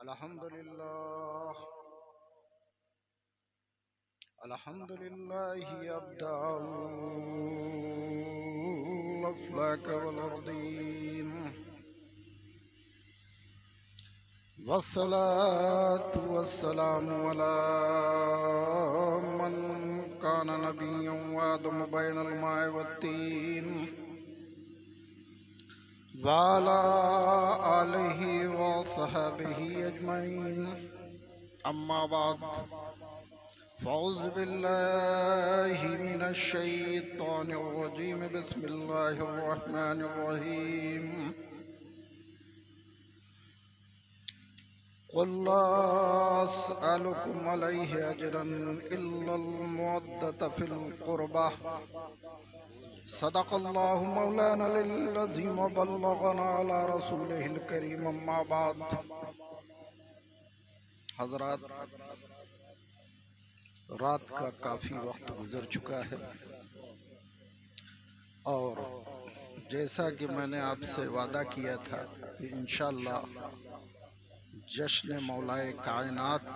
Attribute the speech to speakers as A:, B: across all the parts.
A: الحمد لله يبدأ الأفلاك والأرضين، والصلاة والسلام على من كان نبيا وآدم بين الماء والطين، وعلى آله وصحبه أجمعين. أما بعد، فأعوذ بالله من الشيطان الرجيم. بسم الله الرحمن الرحيم. قل لا أسألكم عليه أجرا إلا المودة في القربى. صدق الله مولانا العظيم وبلغنا على رسوله الكريم. أما بعد، حضرات، رات کا کافی وقت گزر چکا ہے، اور جیسا کہ میں نے آپ سے وعدہ کیا تھا کہ انشاءاللہ جشن مولائے کائنات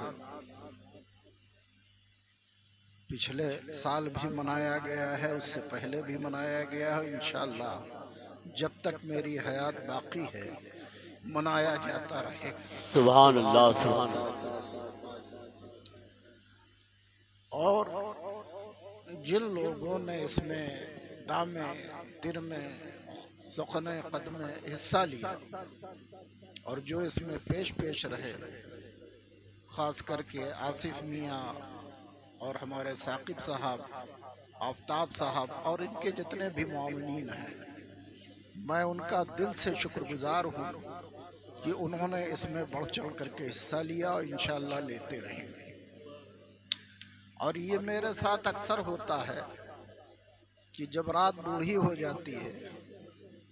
A: پچھلے سال بھی منایا گیا ہے، اس سے پہلے بھی منایا گیا ہے، انشاءاللہ جب تک میری حیات باقی ہے منایا جاتا رہے.
B: سبحان اللہ، سبحان اللہ.
A: اور جن لوگوں نے اس میں دامے دل میں ذقن قدم حصہ لیا اور جو اس میں پیش رہے، خاص کر کے آصف میاں اور ہمارے ثاقب صاحب، آفتاب صاحب اور ان کے جتنے بھی معاونین ہیں، میں ان کا دل سے شکر گزار ہوں کہ انہوں نے اس میں بڑھ چڑھ کر کے حصہ لیا اور انشاءاللہ لیتے رہیں گے. اور یہ میرے ساتھ اکثر ہوتا ہے کہ جب رات بوڑھی ہو جاتی ہے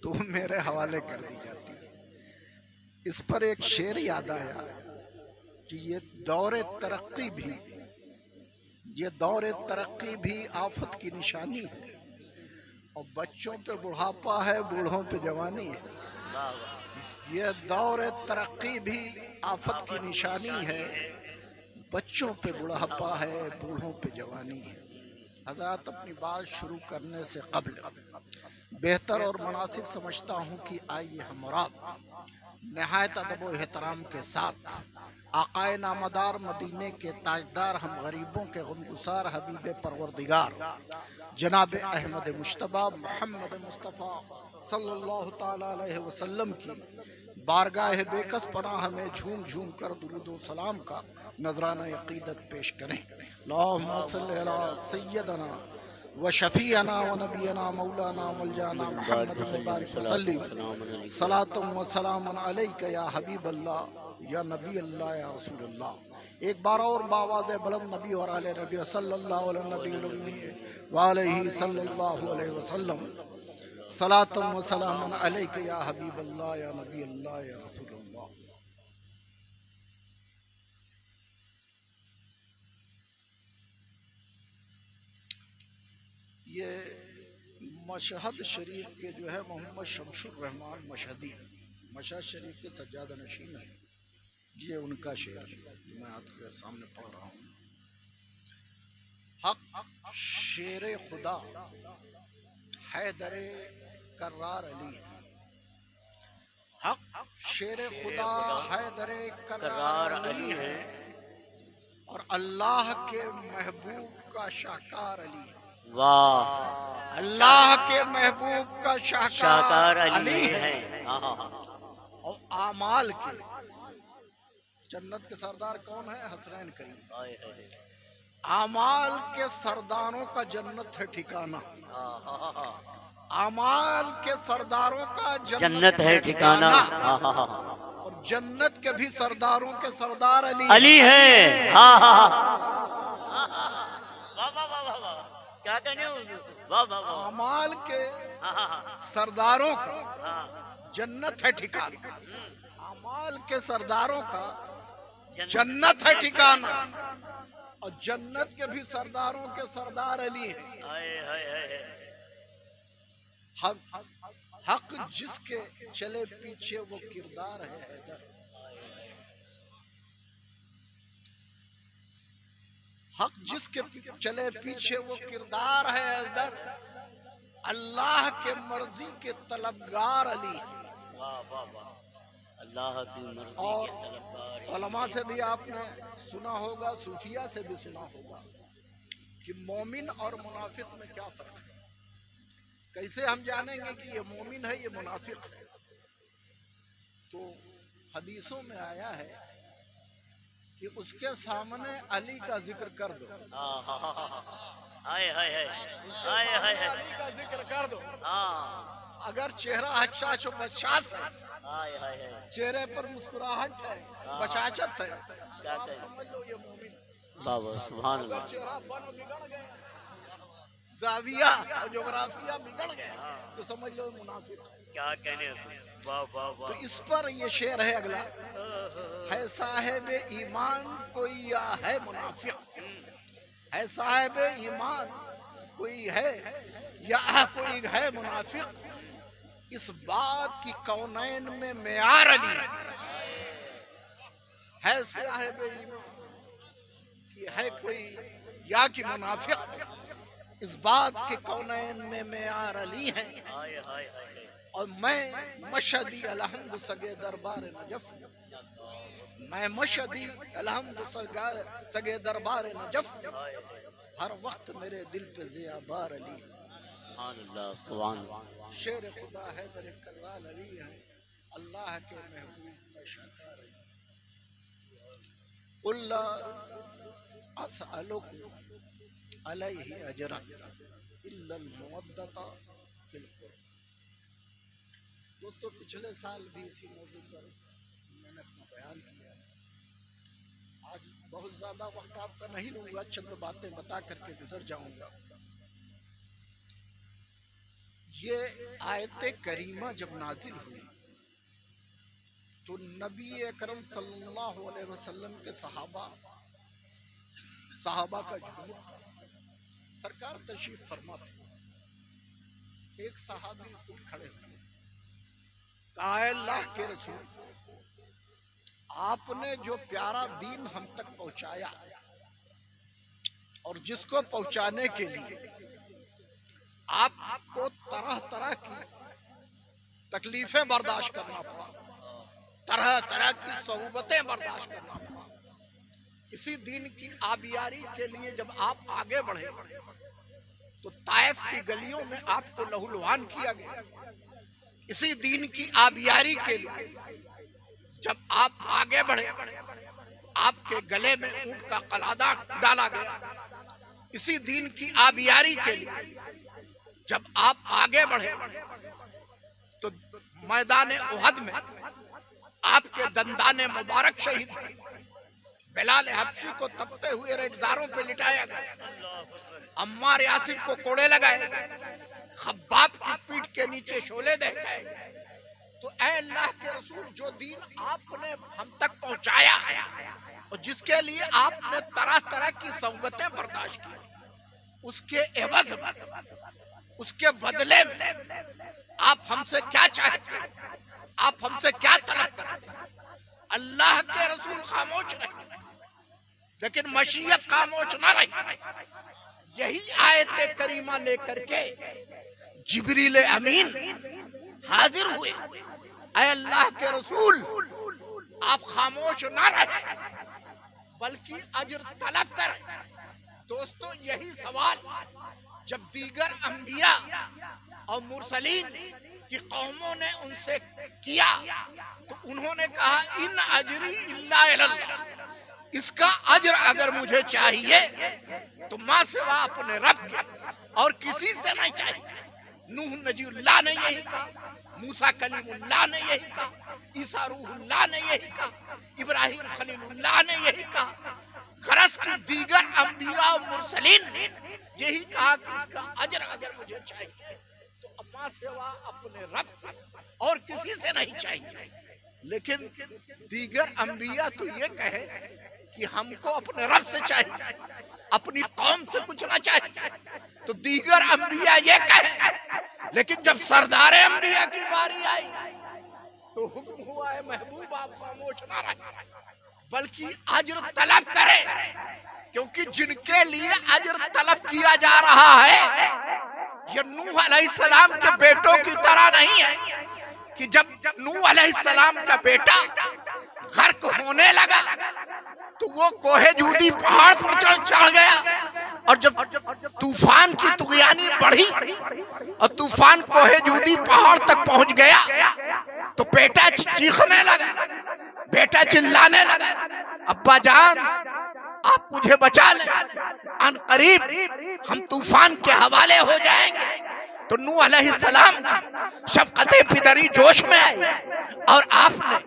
A: تو میرے حوالے کر دی جاتی ہے. اس پر ایک شعر یاد آیا کہ یہ دور ترقی بھی آفت کی نشانی ہے، اور بچوں پہ بڑھاپا ہے، بوڑھوں پہ جوانی ہے. یہ دور ترقی بھی آفت کی نشانی ہے، بچوں پہ بڑھاپا ہے، بوڑھوں پہ جوانی ہے. حضرات، اپنی بات شروع کرنے سے قبل بہتر اور مناسب سمجھتا ہوں کہ آئیے ہمراہ نہایت ادب و احترام کے ساتھ آقائے نامدار مدینے کے تاجدار، ہم غریبوں کے غمگسار حبیب پروردگار جناب احمد مجتبی محمد مصطفیٰ صلی اللہ تعالی علیہ وسلم کی بارگاہ بے کس پناہ میں جھوم جھوم کر درود و سلام کا نذرانہ عقیدت پیش کریں. اللہم صلی علی سیدنا و شفیعنا و نبینا مولانا ملجانا محمد مبارک وسلم. صلاۃ و سلام علیک یا حبیب اللہ، یا نبی اللہ، یا رسول اللہ. ایک بار اور بآواز بلند نبی اور آل نبی صلی اللہ علیہ نبی الامی وآلہ صلی اللہ علیہ وسلم. صلاۃ و سلام علیک یا حبیب اللہ، یا نبی اللہ، یا رسول اللہ. یہ مشہد شریف کے جو ہے محمد شمس الرحمان مشہدی، مشہد شریف کے سجادہ نشین ہے. یہ ان کا شعر میں آپ کے سامنے پڑھ رہا ہوں. حق شیر خدا حیدر کرار علی، حق شیر خدا حیدر کرار علی ہے، اور اللہ کے محبوب کا شاہکار علی ہے.
B: واہ،
A: اللہ کے محبوب کا
B: شاہکار علی ہے.
A: اور اعمال کے جنت کے سردار کون ہے؟ حسنین کریم. اعمال کے سرداروں کا جنت ہے ٹھکانہ، اعمال کے سرداروں کا
B: جنت ہے ٹھکانہ.
A: اور جنت کے بھی سرداروں کے سردار
B: علی ہے. کیا کہنے حضور؟
A: اعمال کے سرداروں کا جنت ہے ٹھکانہ، اعمال کے سرداروں کا جنت ہے ٹھکانہ، اور جنت کے بھی سرداروں کے سردار علی ہیں. حق جس کے چلے پیچھے وہ کردار ہے حیدر. حق جس کے چلے پیچھے وہ کردار ہے حیدر، اللہ کے مرضی کے طلبگار علی۔
B: واہ واہ واہ، اللہ کی مرضی
A: اور
B: کے طلبگار ہیں۔
A: علماء سے بھی آپ نے سنا ہوگا، صوفیہ سے بھی سنا ہوگا کہ مومن اور منافق میں کیا فرق ہے۔ کیسے ہم جانیں گے کہ یہ مومن ہے یہ منافق ہے؟ تو حدیثوں میں آیا ہے کہ اس کے سامنے علی کا ذکر کر دو،
B: ہائے ہائے ہائے ہائے ہائے ہائے،
A: علی کا ذکر کر دو،
B: ہاں
A: اگر چہرہ حشاش و بشاش ہے،
B: ہائے ہائے ہائے،
A: چہرے پر مسکراہٹ ہے، بشاشت ہے،
B: کیا
A: آپ
B: کہیں؟
A: سمجھ لو یہ مومن۔
B: بابا سبحان
A: اگر
B: اللہ،
A: چہرہ بن بگڑ گئے، زاویہ اور جغرافیہ بگڑ گئے تو سمجھ لو منافق ہے۔
B: کیا کہنے، واہ واہ
A: تو
B: واہ،
A: اس پر یہ شعر ہے اگلا، ہے صاحب ایمان کوئی یا ہے منافق، ہے صاحب ایمان کوئی ہے یا کوئی ہے منافق، اس بات کی کونین میں معیار علی ہے صاحب ایمان کی ہے کوئی یا کہ منافق، اس بات کے کونین میں معیار علی ہیں،
B: ہائے ہائے ہائے،
A: اور میں مشہدی الحمد سگے دربار نجف، میں مشہدی الحمد سگے دربار نجف، ہر وقت میرے دل پہ ضیا بار علی۔
B: سبحان اللہ سبحان اللہ،
A: شیر خدا ہے در کرال علی ہے، اللہ کے محبوب کا شاکار علی۔ قل لا اسألکم علیہ اجرا الا المودۃ فی القربى۔ دوستو پچھلے سال بھی اسی موضوع پر میں نے اپنا بیان کیا ہے۔ آج بہت زیادہ وقت آپ کا نہیں لوں گا، چند باتیں بتا کر کے گزر جاؤں گا۔ یہ آیت کریمہ جب نازل ہوئی تو نبی اکرم صلی اللہ علیہ وسلم کے صحابہ کا جمہور تھا، سرکار تشریف فرما تھے۔ ایک صحابی اٹھ کھڑے ہوئے، کہا اے اللہ کے رسول، آپ نے جو پیارا دین ہم تک پہنچایا اور جس کو پہنچانے کے لیے آپ کو طرح طرح کی تکلیفیں برداشت کرنا پڑا، طرح طرح کی صعوبتیں برداشت کرنا پڑا، اسی دین کی آبیاری کے لیے جب آپ آگے بڑھے تو طائف کی گلیوں میں آپ کو لہولہان کیا گیا، اسی دین کی آبیاری کے لیے جب آپ آگے بڑھے آپ کے گلے میں اونٹ کا قلادہ ڈالا گیا، اسی دین کی آبیاری کے لیے جب آپ آگے بڑھے تو میدان احد میں آپ کے دندان مبارک شہید ہوئے، بلال حبشی کو تپتے ہوئے ریگزاروں پہ لٹایا گیا، عمار یاسر کو کوڑے لگائے گئے، خباب کی پیٹھ کے نیچے شعلے دہکائے گئے۔ تو اے اللہ کے رسول، جو دین آپ نے ہم تک پہنچایا اور جس کے لیے آپ نے طرح طرح کی صعوبتیں برداشت کی، اس کے عوض میں، اس کے بدلے میں آپ ہم سے کیا چاہتے ہیں، آپ ہم سے کیا طلب کرتے ہیں؟ اللہ کے رسول خاموش رہے لیکن مشیت خاموش نہ رہی۔ یہی آیت کریمہ لے کر کے جبریل امین حاضر ہوئے، اے اللہ کے رسول آپ خاموش نہ رہے بلکہ اجر طلب کریں۔ دوستو یہی سوال جب دیگر انبیاء اور مرسلین کی قوموں نے ان سے کیا تو انہوں نے کہا ان اجری الا الی اللہ، اس کا اجر اگر مجھے چاہیے تو ماں سوا اپنے رب کے اور کسی سے نہیں چاہیے۔ نوح نجی اللہ نے یہی کہا، موسیٰ کلیم اللہ نے یہی کہا، عیسیٰ روح اللہ نے یہی کہا، ابراہیم خلیل اللہ نے یہی کہا، غرض کی دیگر انبیاء و مرسلین نے یہی کہا کہ اس کا اجر اگر مجھے چاہیے تو اما سوا اپنے رب اور کسی سے نہیں چاہیے۔ لیکن دیگر انبیاء تو یہ کہے کہ ہم کو اپنے رب سے چاہیے، اپنی قوم سے کچھ نہ چاہیے، تو دیگر انبیاء یہ کہے، لیکن جب سردار انبیاء کی باری آئی تو حکم ہوا ہے محبوب آپ خاموش نہ رہے، بلکہ اجر طلب کرے، کیونکہ جن کے لیے اجر طلب کیا جا رہا ہے یہ نوح علیہ السلام کے بیٹوں کی طرح نہیں ہے کہ جب نوح علیہ السلام کا بیٹا غرق ہونے لگا تو وہ کوہ جودی پہاڑ پر چڑھ گیا، اور جب طوفان کی طغیانی بڑھی اور طوفان کوہ جودی پہاڑ تک پہنچ گیا تو بیٹا چیخنے لگا، بیٹا چلانے لگا، ابا جان آپ مجھے بچا لیں، ان قریب ہم طوفان کے حوالے ہو جائیں گے۔ تو نوح علیہ السلام کی شفقت پدری جوش میں آئی اور آپ نے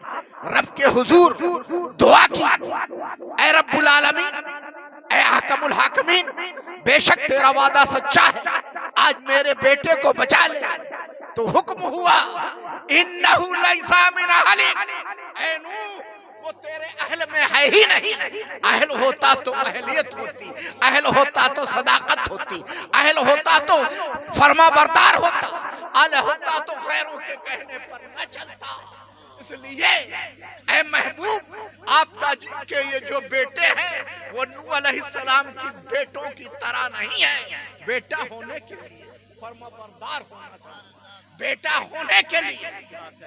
A: رب کے حضور دعا کی، اے رب العالمین، اے حکم الحاکمین، بے شک تیرا وعدہ سچا ہے، آج میرے بیٹے کو بچا لے۔ تو حکم ہوا انہو لیسا من اہلک، اے نوح وہ تیرے اہل میں ہے ہی نہیں، اہل ہوتا تو اہلیت ہوتی، اہل ہوتا تو صداقت ہوتی، اہل ہوتا تو فرما بردار ہوتا، اہل ہوتا تو غیروں کے کہنے پر نہ چلتا۔ اس لیے اے محبوب آپ کا کے یہ جو بیٹے ہیں وہ نوح علیہ السلام کی بیٹوں کی طرح نہیں ہے۔ بیٹا ہونے کے لیے فرما بردار ہونا چاہیے، بیٹا ہونے کے لیے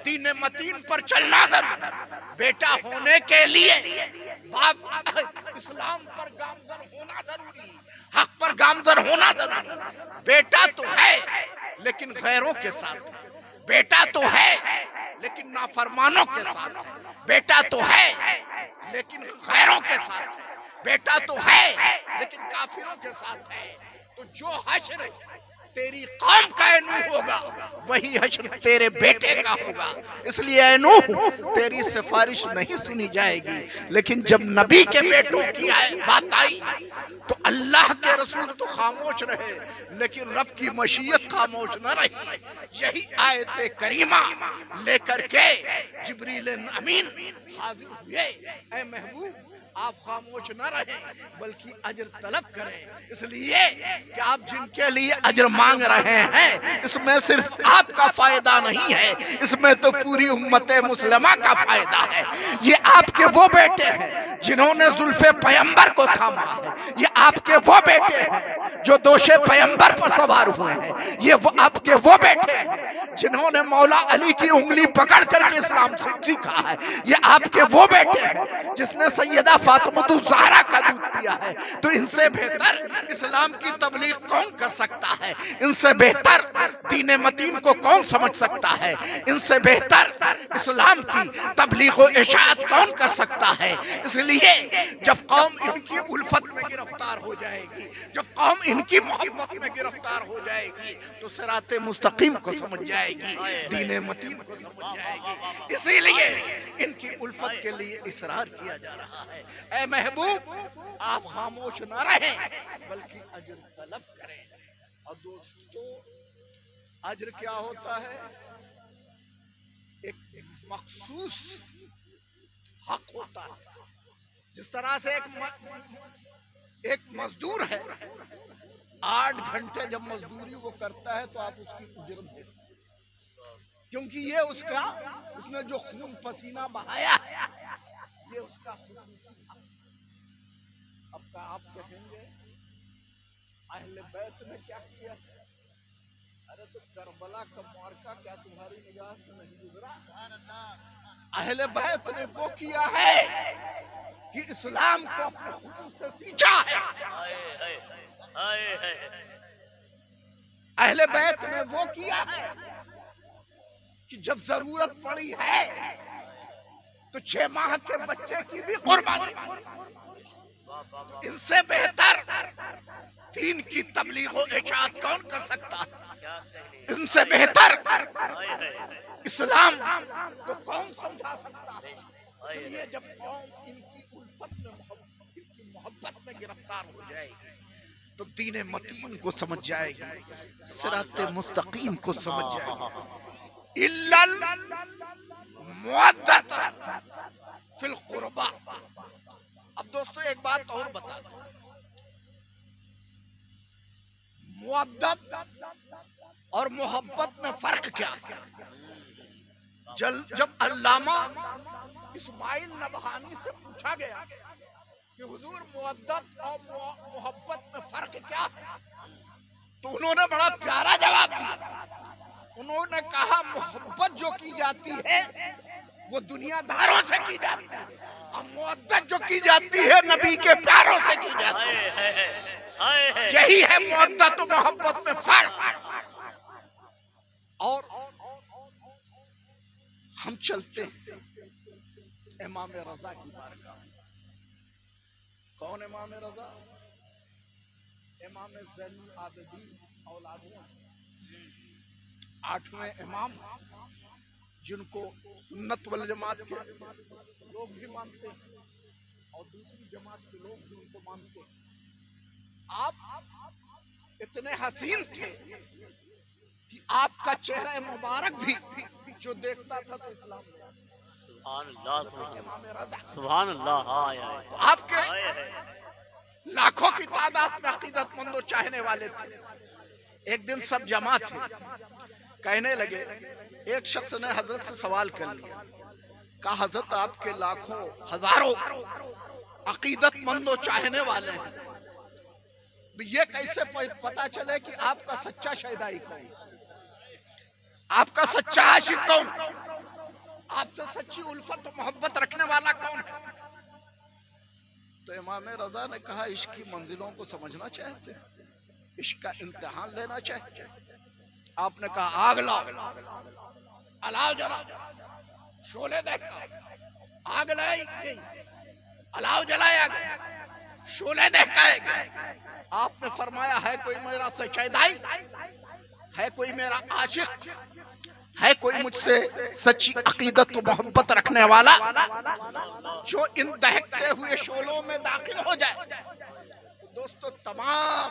A: دین متین پر چلنا ضروری، بیٹا ہونے کے لیے باپ اسلام پر گامزن ہونا ضروری، حق پر گامزن ہونا ضروری۔ بیٹا تو ہے لیکن غیروں کے ساتھ، بیٹا تو ہے لیکن نافرمانوں کے ساتھ ہے، بیٹا تو ہے لیکن غیروں کے ساتھ ہے، بیٹا تو ہے لیکن کافروں کے ساتھ ہے۔ تو جو حشر تیری قوم کا اے نوح ہوگا وہی حشر تیرے بیٹے کا ہوگا۔ اس لیے اے نوح تیری سفارش نہیں سنی جائے گی، لیکن جب نبی کے بیٹوں کی بات آئی تو اللہ کے رسول تو خاموش رہے لیکن رب کی مشیت خاموش نہ رہی۔ یہی آیت کریمہ لے کر کے جبریل امین حاضر ہوئے، اے محبوب آپ خاموش نہ رہیں بلکہ اجر طلب کریں، اس لیے کہ آپ جن کے لیے اجر مانگ رہے ہیں اس میں صرف آپ کا فائدہ نہیں ہے، اس میں تو پوری امت مسلمہ کا فائدہ ہے۔ یہ آپ کے وہ بیٹے ہیں جنہوں نے زلف پیمبر کو تھاما ہے، یہ آپ کے وہ بیٹے ہیں جو دوش پیمبر پر سوار ہوئے ہیں، یہ آپ کے وہ بیٹے ہیں جنہوں نے مولا علی کی انگلی پکڑ کر کے اسلام سیکھا ہے، یہ آپ کے وہ بیٹے ہیں جس نے سیدہ فاطمہ الزہرا کا دودھ پیا ہے۔ تو ان سے بہتر اسلام کی تبلیغ کون کر سکتا ہے؟ ان سے بہتر دین متین کو کون سمجھ سکتا ہے؟ ان سے بہتر اسلام کی تبلیغ و اشاعت کون کر سکتا ہے؟ اس لیے جب قوم ان کی الفت میں گرفتار ہو جائے گی، جب قوم ان کی محبت میں گرفتار ہو جائے گی تو صراط مستقیم کو سمجھ جائے گی، دین متین کو سمجھ جائے گی۔ اسی لیے ان کی الفت کے لیے اصرار کیا جا رہا ہے۔ اے محبوب آپ خاموش نہ رہیں بلکہ اجر طلب کریں۔ اور دوستو اجر کیا ہوتا ہے؟ ایک مخصوص حق ہوتا ہے۔ جس طرح سے ایک مزدور ہے، 8 گھنٹے جب مزدوری وہ کرتا ہے تو آپ اس کی اجرت دیتے ہیں، کیونکہ یہ اس نے جو خون پسینہ بہایا ہے یہ اس کا خصوصی حق۔ اب کا آپ کہیں گے اہل بیت نے کیا کیا؟ ارے تو کربلا کا معرکہ کیا تمہاری نگاہ سے نہیں گزرا؟ اہل بیت نے وہ کیا ہے کہ اسلام کو اپنے خون سے سینچا ہے۔ اہل بیت نے وہ کیا ہے کہ جب ضرورت پڑی ہے تو 6 ماہ کے بچے کی بھی قربانی۔ ان سے بہتر دین کی تبلیغ و اشاعت کون کر سکتا ہے؟ ان سے بہتر اسلام کو کون سمجھا سکتا ہے؟ اس لیے جب قوم ان کی الفت میں ان کی محبت میں گرفتار ہو جائے گی تو دین متین کو سمجھ جائے گی، صراط مستقیم کو سمجھ جائے گی۔ الا المودۃ فی القربہ۔ اب دوستو ایک بات اور بتا دوں، مودت اور محبت میں فرق کیا ہے؟ جب علامہ اسماعیل نبہانی سے پوچھا گیا کہ حضور مودت اور محبت میں فرق کیا ہے؟ تو انہوں نے بڑا پیارا جواب دیا. انہوں نے کہا محبت جو کی جاتی ہے وہ دنیا داروں سے کی جاتی ہے اور مودت جو کی جاتی ہے نبی کے پیاروں سے کی جاتی ہے. یہی ہے مودت و محبت میں فرق. اور ہم چلتے ہیں امام رضا کی بارگاہ. کون امام رضا؟ امام زین العابدین اولادوں 8ویں امام جن کو سنت والجماعت کے لوگ بھی مانتے ہیں اور دوسری جماعت کے لوگ بھی ان کو مانتے ہیں. آپ اتنے حسین تھے کہ آپ کا چہرہ مبارک بھی جو دیکھتا تھا تو اسلام.
B: سبحان اللہ سبحان اللہ.
A: آپ کے لاکھوں کی تعداد میں عقیدت مند و چاہنے والے تھے. ایک دن سب جمع تھے, کہنے لگے, ایک شخص نے حضرت سے سوال کر لیا, کہا حضرت آپ کے لاکھوں ہزاروں عقیدت مند و چاہنے والے ہیں, یہ کیسے پتا چلے کہ آپ کا سچا شیدائی کون, آپ کا سچا عاشق کون, آپ سے سچی الفت و محبت رکھنے والا کون ہے؟ تو امام رضا نے کہا عشق کی منزلوں کو سمجھنا چاہتے ہیں, عشق کا امتحان لینا چاہتے ہیں. آپ نے کہا آگ لاؤ, الاؤ جلا, شعلے دیکھا, آگ لائی گئی, الاؤ جلایا گیا, شعلے دیکھائے گئے. آپ نے فرمایا ہے کوئی میرا سچیدائی, ہے کوئی میرا عاشق, ہے کوئی مجھ سے سچی عقیدت و محبت رکھنے والا جو ان دہکتے ہوئے شعلوں میں داخل ہو جائے. دوستو تمام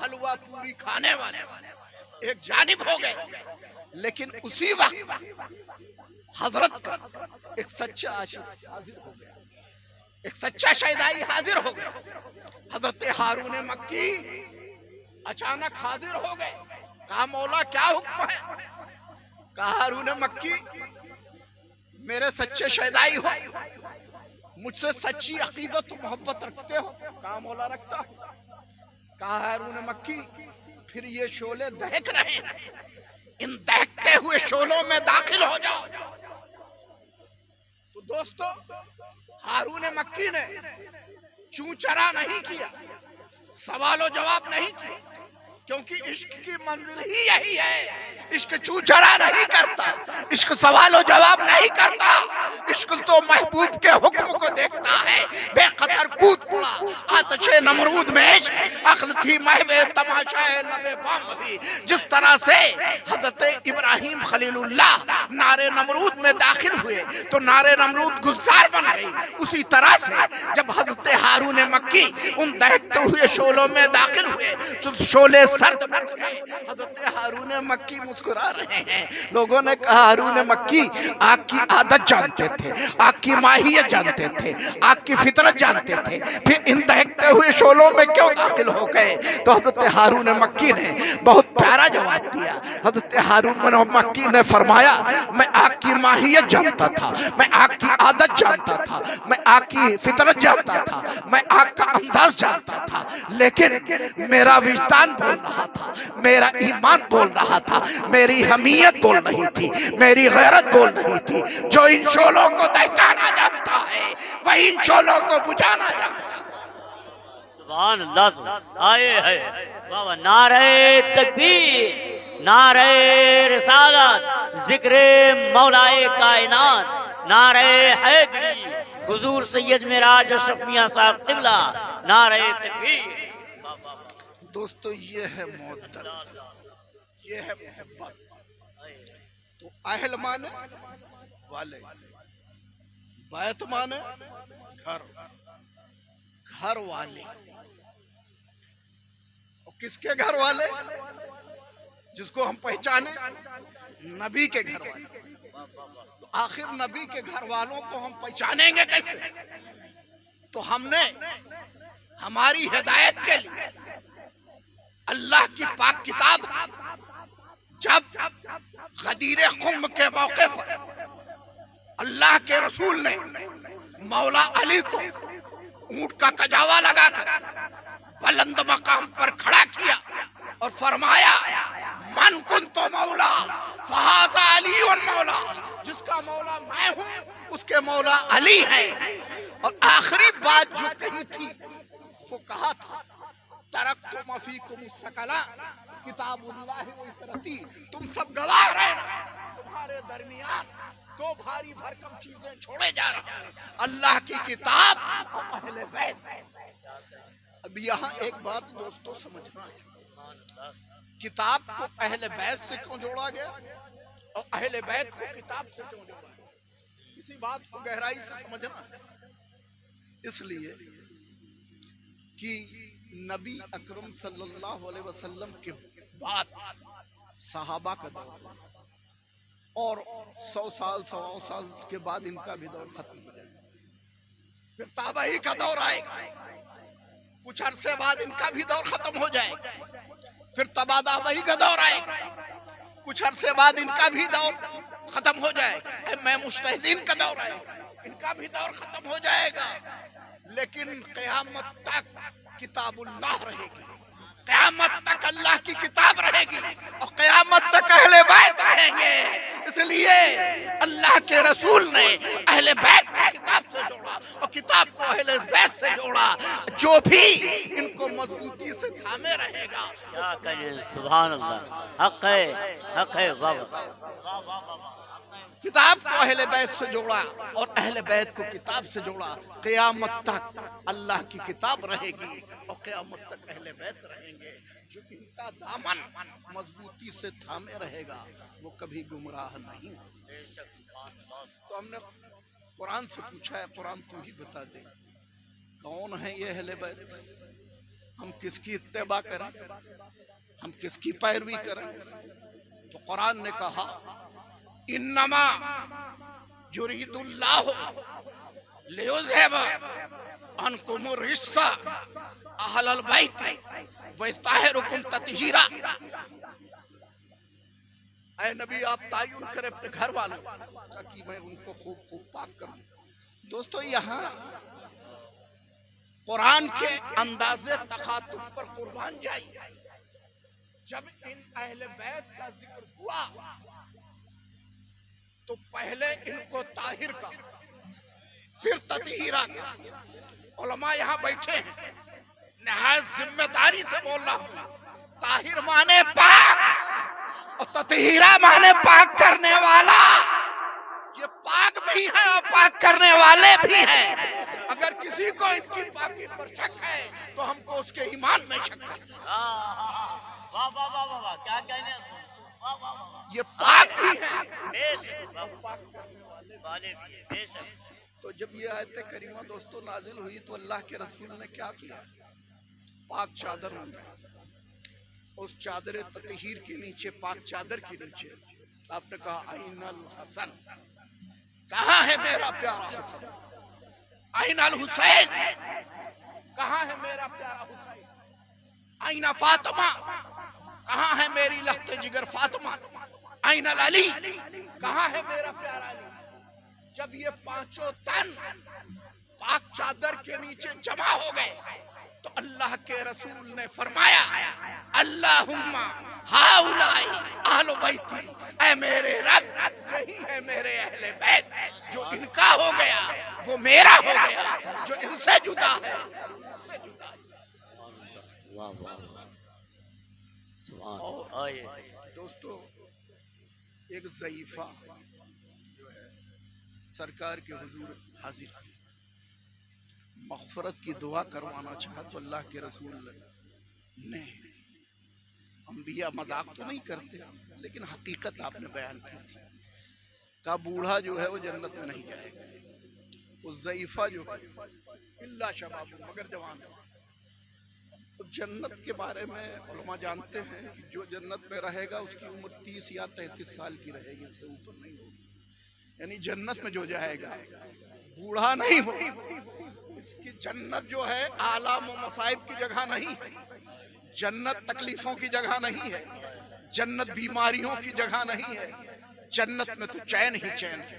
A: حلوہ پوری کھانے والے ایک جانب ہو گئے, لیکن اسی وقت حضرت کا ایک سچا عاشق حاضر ہو گیا, ایک سچا شیدائی حاضر ہو گیا. حضرت ہارون مکی اچانک حاضر ہو گئے. کہا مولا کیا حکم ہے؟ کہا ہارون مکی میرے سچے شیدائی ہو, مجھ سے سچی عقیدت و محبت رکھتے ہو؟ کہا مولا رکھتا ہوں. کہا ہارون مکی پھر یہ شعلے دہک رہے ہیں, ان دہکتے ہوئے شعلوں میں داخل ہو جاؤ. تو دوستو ہارون مکی نے چوں چرا نہیں کیا, سوال و جواب نہیں کیا, کیونکہ عشق کی منزل ہی یہی ہے. عشق چوں چرا نہیں کرتا, عشق سوال و جواب نہیں کرتا, عشق تو محبوب کے حکم کو دیکھتا ہے. بے قدر کود پڑا آتش نمرود میں عشق, عقل تھی محو تماشائے لبے بام بھی. جس طرح سے حضرت ابراہیم خلیل اللہ نارے نمرود میں داخل ہوئے تو نارے نمرود گلزار بن گئی, اسی طرح سے جب حضرت ہارون مکی ان دہکتے ہوئے شعلوں میں داخل ہوئے تو شعلے سرد بن گئے. حضرت ہارون مکی مسکرا رہے ہیں. لوگوں نے کہا ہارون مکی آگ کی عادت جانتے تھے, آگ کی ماہیت جانتے تھے, آگ کی فطرت جانتے تھے, پھر ان دہکتے ہوئے شعلوں میں کیوں داخل ہو گئے؟ تو حضرت ہارون مکی نے بہت پیارا جواب دیا. حضرت ہارون مکی نے فرمایا میں آگ کی ماہیت جانتا تھا, میں آگ کی عادت جانتا تھا, میں آگ کی فطرت جانتا تھا, میں آگ کا انداز جانتا تھا, لیکن میرا وجدان بول رہا تھا, میرا ایمان بول رہا تھا, میری حمیت بول رہی تھی, میری غیرت بول رہی تھی. جو ان شعلوں کو دہکانا جانتا ہے وہی ان شعلوں کو بجھانا جانتا ہے.
B: سبحان اللہ. آئے ہے بابا, نعرہ تکبیر, نعرہ رسالت, ذکر مولائے کائنات, نعرہ حیدری, حضور سید معراج اشرف میاں صاحب قبلہ, نعرہ تکبیر.
A: دوستو یہ ہے مودت, یہ ہے محبت. تو اہل مانے والے, بیت مانے گھر, گھر والے. اور کس کے گھر والے؟ جس کو ہم پہچانے, نبی کے گھر والے. تو آخر نبی کے گھر والوں کو ہم پہچانیں گے کیسے؟ تو ہم نے ہماری ہدایت کے لیے اللہ کی پاک کتاب جب غدیر خم کے موقع پر اللہ کے رسول نے مولا علی کو اونٹ کا کجاوا لگا کر بلند مقام پر کھڑا کیا اور فرمایا من کنت مولا فہذا علی مولا، جس کا مولا میں ہوں اس کے مولا علی ہیں۔ اور آخری بات جو کہی تھی وہ کہا تھا ترکتم فیکم الثقلا کتاب اللہ و عترتی، تم سب گواہ رہنا تمہارے درمیان دو بھاری بھرکم چیزیں چھوڑے جا رہے ہیں، اللہ کی کتاب اور اہل بیت۔ اب یہاں ایک بات دوستو سمجھنا ہے، کتاب کو اہل بیت سے کیوں جوڑا گیا اور اہل بیت کو کتاب سے کیوں جوڑا گیا، اسی بات کو گہرائی سے سمجھنا ہے۔ اس لیے کہ نبی اکرم صلی اللہ علیہ وسلم کے بعد صحابہ کا دور اور 100 سال 100 سال کے بعد ان کا بھی دور ختم ہو جائے گا، پھر تابعی کا دور آئے گا، کچھ عرصے بعد ان کا بھی دور ختم ہو جائے گا، پھر تابعی کا دور آئے گا، کچھ عرصے بعد ان کا بھی دور ختم ہو جائے گا، میں مجتہدین کا دور آئے گا، ان کا بھی دور ختم ہو جائے گا، لیکن قیامت تک کتاب اللہ رہے گی، قیامت تک اللہ کی کتاب رہے گی اور قیامت تک اہل بیت رہیں گے۔ اس لیے اللہ کے رسول نے اہل بیت کو کتاب سے جوڑا اور کتاب کو اہل بیت سے جوڑا، جو بھی ان کو مضبوطی سے تھامے رہے گا۔
B: کیا کہے، سبحان اللہ، حق ہے بابا،
A: کتاب کو اہل بیت سے جوڑا اور اہل بیت کو کتاب سے جوڑا، قیامت تک اللہ کی کتاب رہے گی اور قیامت تک اہل بیت رہیں گے۔ جو ان کا دامن مضبوطی سے تھامے رہے گا وہ کبھی گمراہ نہیں۔ تو ہم نے قرآن سے پوچھا ہے، قرآن تو ہی بتا دے کون ہے یہ اہل بیت، ہم کس کی اتباع کریں، ہم کس کی پیروی کریں؟ تو قرآن نے کہا انما یرید اللہ لیذھب عنکم الرجس اہل البیت ویطہرکم تطہیرا۔ اے نبی آپ تعین کریں اپنے گھر والوں تاکہ میں ان کو خوب خوب پاک کروں۔ دوستو یہاں قرآن کے انداز تخاطب پر قربان جائیے، جب ان اہل بیت کا ذکر ہوا تو پہلے ان کو طاہر کا پھر تطہیرہ کا۔ علماء یہاں بیٹھے ہیں، نہایت ذمہ داری سے بول رہا ہوں، طاہر مانے پاک اور تطہیرہ مانے پاک کرنے والا۔ یہ پاک بھی ہے اور پاک کرنے والے بھی ہیں۔ اگر کسی کو ان کی پاکی پر شک ہے تو ہم کو اس کے ایمان میں شک ہے۔
B: کیا کہنے،
A: یہ پاک بھی ہے۔ تو جب یہ آیت کریمہ دوستو نازل ہوئی تو اللہ کے رسول نے کیا کیا؟ پاک چادر منگائی، اس چادر تطہیر کے نیچے، پاک چادر کے نیچے آپ نے کہا این الحسن، کہاں ہے میرا پیارا حسن؟ این الحسین، کہاں ہے میرا پیارا حسین؟ این فاطمہ، کہاں ہے میری لخت جگر فاطمہ؟ این العلی، کہاں ہے میرا پیارا علی؟ جب یہ پانچوں تن پاک چادر کے نیچے جمع ہو گئے تو اللہ کے رسول نے فرمایا اللہم ہاؤلائی اہل بیتی، اے میرے رب یہی ہے میرے اہل بیت، جو ان کا ہو گیا وہ میرا ہو گیا، جو ان سے جدا ہے اس سے جدا ہے۔ دوستو ایک ضعیفہ جو ہے سرکار کے حضور حاضر مغفرت کی دعا کروانا چاہا تو اللہ کے رسول نے، انبیاء مذاق تو نہیں کرتے لیکن حقیقت آپ نے بیان کی تھی، کہا بوڑھا جو ہے وہ جنت میں نہیں جائے گا، اس ضعیفہ جو ہے اللہ شباب مگر جوان ہے۔ تو جنت کے بارے میں علماء جانتے ہیں کہ جو جنت میں رہے گا اس کی عمر 30 یا 33 سال کی رہے گی، اس سے اوپر نہیں ہوگی، یعنی جنت میں جو جائے گا بوڑھا نہیں ہوگا۔ اس کی جنت جو ہے آلام و مصائب کی جگہ نہیں ہے، جنت تکلیفوں کی جگہ نہیں ہے، جنت بیماریوں کی جگہ نہیں ہے، جنت میں تو چین ہی چین ہے،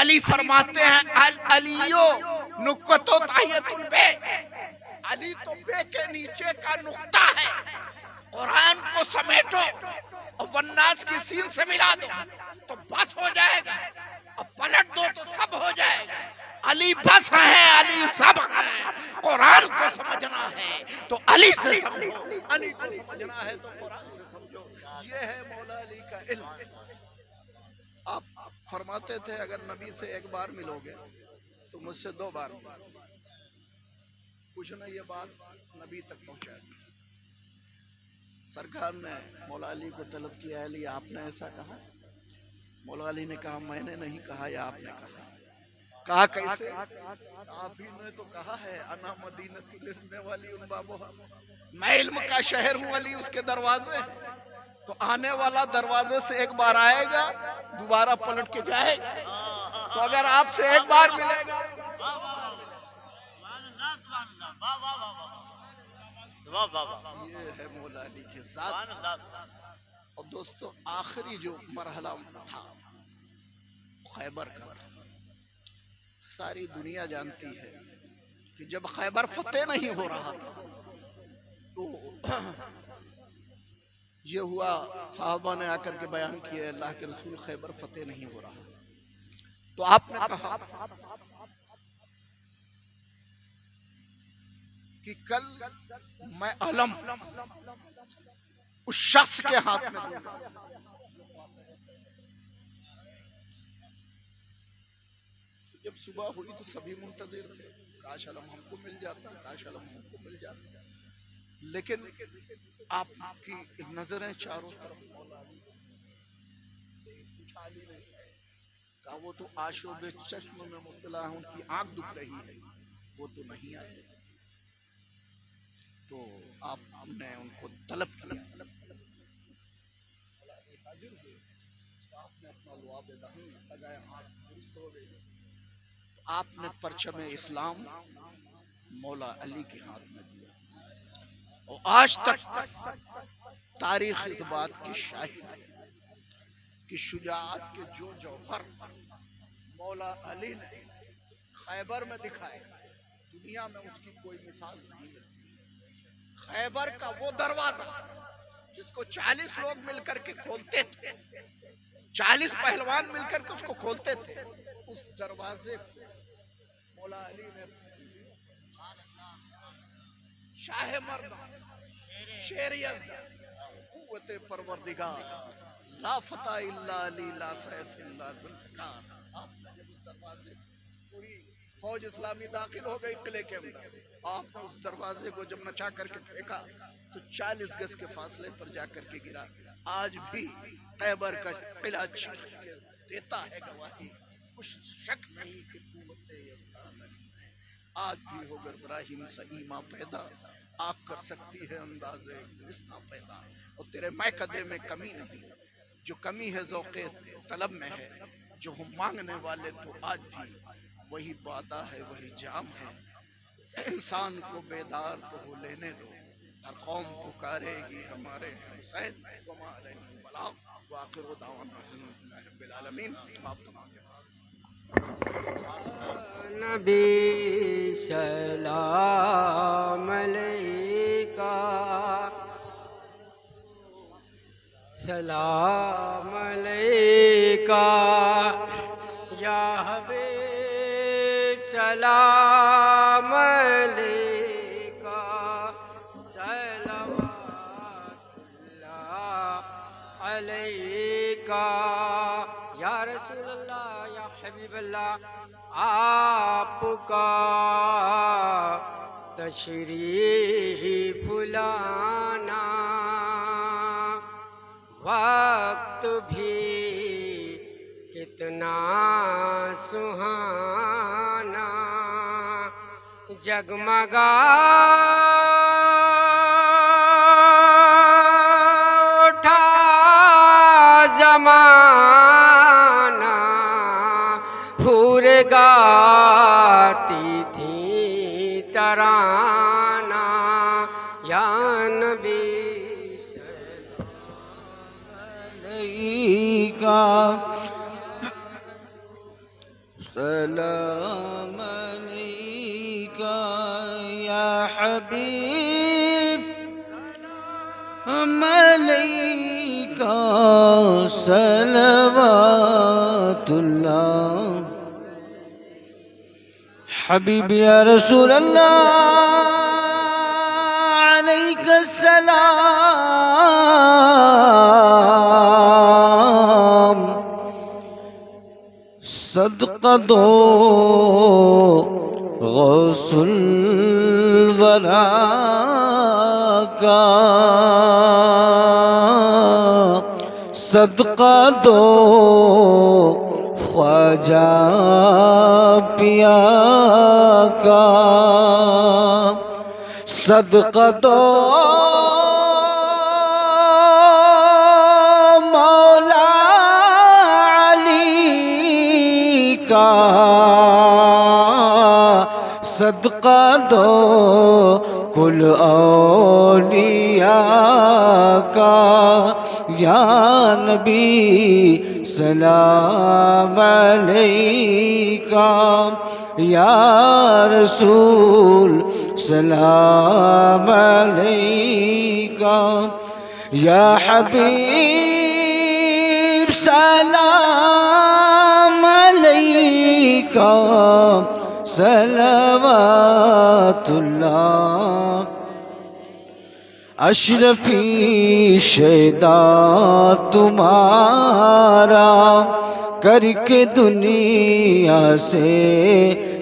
A: علی فرماتے ہیں علیو نقطو تحیت البے، علی تو بے کے نیچے کا نقطہ ہے، قرآن کو سمیٹو اور والناس کی سین سے ملا دو تو بس ہو جائے گا، اب پلٹ دو تو سب ہو جائے گا۔ علی بس ہے، علی سب ہے، قرآن کو سمجھنا ہے تو علی سے سمجھو، علی کو سمجھنا ہے تو قرآن سے سمجھو۔ یہ ہے مولا علی کا علم۔ آپ فرماتے تھے اگر نبی سے ایک بار ملو گے تو مجھ سے 2 بار پوچھنا، یہ بات نبی تک پہنچا دی۔ سرکار نے مولا علی کو طلب کیا، علی آپ نے ایسا کہا؟ مولا علی نے کہا میں نے نہیں کہا، یا آپ نے کہا؟ کہا کیسے؟ آپ ہی نے تو کہا ہے انا مدینۃ العلم والی بابوہا، میں علم کا شہر ہوں، علی اس کے دروازے ہیں۔ تو آنے والا دروازے سے ایک بار آئے گا، دوبارہ پلٹ کے جائے گا، تو اگر آپ سے ایک بار ملے گا، یہ ہے مولا علی کے ذات۔ اور دوستو آخری جو مرحلہ تھا خیبر کا تھا، ساری دنیا جانتی ہے کہ جب خیبر فتح نہیں ہو رہا تھا تو یہ ہوا، صحابہ نے آ کر کے بیان کیا اللہ کے رسول خیبر فتح نہیں ہو رہا، تو آپ نے کہا کہ کل میں علم اس شخص کے ہاتھ میں دوں گا۔ جب صبح ہوئی تو سبھی منتظر تھے، کاش علم ہم کو مل جاتا، کاش علم ہم کو مل جاتا، لیکن آپ کی نظریں چاروں طرف مولا علی اٹھا لی نہیں، کہا وہ تو آشوب چشم میں مبتلا ہے، ان کی آنکھ دکھ رہی ہے، وہ تو نہیں آئے۔ تو آپ نے ان کو طلب کیا، حاضر ہوئے، آپ نے اپنا لعاب دہن لگایا، ہاتھ درست ہو گئے، آپ نے پرچم اسلام مولا علی کے ہاتھ میں دیا، اور آج تک تاریخ اس بات کی شاہد ہے کہ شجاعت کے جو جوہر مولا علی نے خیبر میں دکھائے، دنیا میں اس کی کوئی مثال نہیں ہے۔ خیبر کا وہ دروازہ جس کو 40 لوگ مل کر کے کھولتے تھے، 40 پہلوان مل کر کے اس کو کھولتے تھے، اس دروازے کو مولا علی نے شاہ مردہ، شیر یزدہ، قوت پروردگار، لا فتح الا علی، لا سیف الا ذوالفقار، آپ نے جب اس دروازے پوری فوج اسلامی داخل ہو گئی قلعے کے اندر، آپ نے اس دروازے کو جب نچا کر کے پھینکا تو 40 گز کے فاصلے پر جا کر کے گرا۔ آج بھی خیبر کا قلعہ چیخ کے دیتا ہے گواہی، کچھ شک نہیں کہ قوت یزدہ نہیں ہے۔ آج بھی ہوگر ابراہیم سے ایمان پیدا، آگ کر سکتی ہے اندازے گلستہ پیدا، اور تیرے میکدے میں کمی نہیں، جو کمی ہے ذوق طلب میں ہے، جو ہم مانگنے والے تو آج بھی وہی وعدہ ہے، وہی جام ہے۔ انسان کو بیدار تو ہو لینے دو، ہر قوم پکارے گی ہمارے حسین، وما علیہ البلاغ، وآخر دعوانا الحمدللہ رب العالمین۔ آپ تمام
C: نبی سلام علیکہ، سلام علیکہ یا حبیب، سلام علیکہ، صلوات اللہ علیکہ یا رسول اللہ، یا حبیب اللہ۔ آپ کا تشریف لانا وقت بھی کتنا سہانا، جگمگا اٹھا زمانہ، حور گاتی تھی ترانہ، یا نبی سلام علیکہ۔ سلام علیکہ یا حبیب علیکہ صلوات اللہ حبیب یا رسول اللہ علیک السلام صدقہ دو غوث الورا کا صدقہ دو خواجہ پیا کا صدقہ دو مولا علی کا صدقہ دو کل اولیاء کا یا نبی سلام علیکہ یا رسول سلام علیکہ یا حبیب سلام علیکہ صلوات اللہ اشرفی شیدا تمہارا کر کے دنیا سے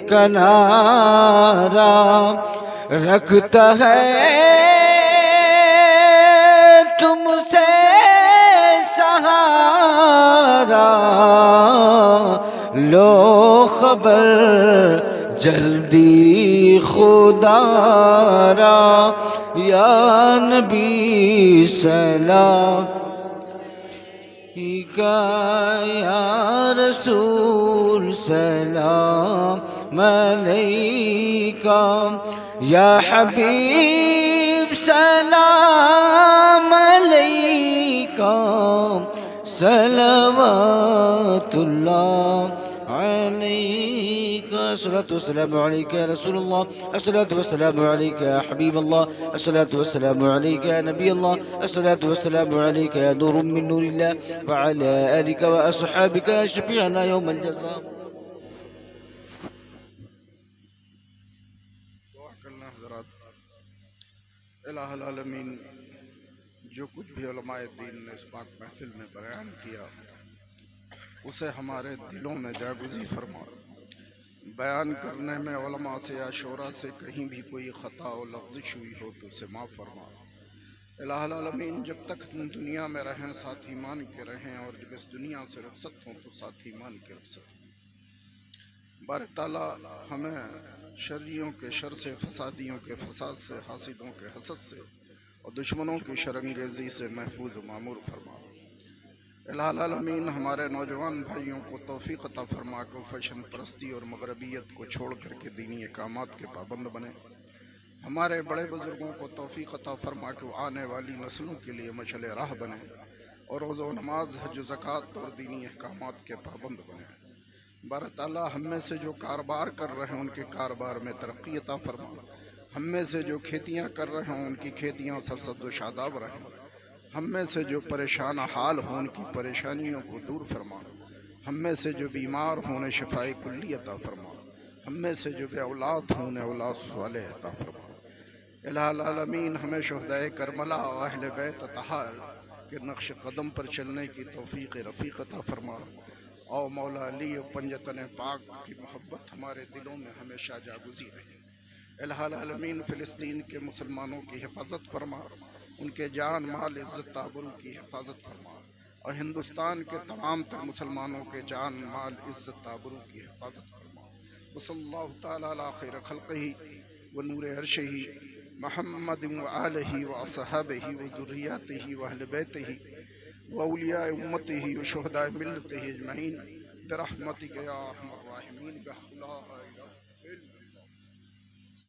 C: کنارا رکھتا ہے تم سے سہارا لو خبر جلدی خدا را یا نبی سلام یا رسول سلام علیکہ یا حبیب سلام علیکہ صلوات اللہ عليك الصلاة والسلام عليك يا رسول الله الصلاة والسلام عليك يا حبيب الله الصلاة والسلام عليك يا نبي الله الصلاة والسلام عليك يا نور من نور الله وعلى آلك وأصحابك يا شفيعنا يوم الجزاء.
A: دعا کرنا حضرات. الہ العالمین جو کچھ بھی علماء دین نے اس پاک محفل میں بیان کیا اسے ہمارے دلوں میں جاگزی فرما. بیان کرنے میں علماء سے یا شورا سے کہیں بھی کوئی خطا و لغزش ہوئی ہو تو اسے معاف فرما. الہ العالمین جب تک ہم دنیا میں رہیں ساتھ ایمان کے رہیں اور جب اس دنیا سے رخصت ہوں تو ساتھ ایمان کے رخصت ہوں. بارک تعالیٰ ہمیں شریوں کے شر سے، فسادیوں کے فساد سے، حاسدوں کے حسد سے اور دشمنوں کی شرنگیزی سے محفوظ و معمور فرما. الہ العالمین ہمارے نوجوان بھائیوں کو توفیق عطا فرما کو فیشن پرستی اور مغربیت کو چھوڑ کر کے دینی احکامات کے پابند بنے. ہمارے بڑے بزرگوں کو توفیق عطا فرما کہ وہ آنے والی نسلوں کے لیے مشعل راہ بنے اور روزہ و نماز، حج و زکوٰۃ اور دینی احکامات کے پابند بنے. بارک تعالیٰ ہم میں سے جو کاروبار کر رہے ہیں ان کے کاروبار میں ترقی عطا فرما. ہم میں سے جو کھیتیاں کر رہے ہیں ان کی کھیتیاں سرسبز و شاداب رہیں. ہم میں سے جو پریشان حال ہوں ان کی پریشانیوں کو دور فرما. ہم میں سے جو بیمار ہوں انہیں شفائے کلی عطا فرما. ہم میں سے جو بے اولاد ہوں انہیں اولاد صالح عطا فرما. الہ العالمین ہمیں شہدائے کربلا و اہل بیت اطہار کے نقش قدم پر چلنے کی توفیق رفیق عطا فرما. او مولا علی و پنجتن پاک کی محبت ہمارے دلوں میں ہمیشہ جاگزی رہے. الہ العالمین فلسطین کے مسلمانوں کی حفاظت فرما، ان کے جان مال عزت آبرو کی حفاظت فرما اور ہندوستان کے تمام تر مسلمانوں کے جان مال عزت آبرو کی حفاظت فرما. وصلی اللہ تعالی علی خیر خلقہ و نور عرشہ محمد و آلہ و اصحابہ و ذریاتہ و اہل بیتہ و اولیاء امتہ و شہداء ملتہ اجمعین برحمتک یا ارحم الراحمین بحق لا الہ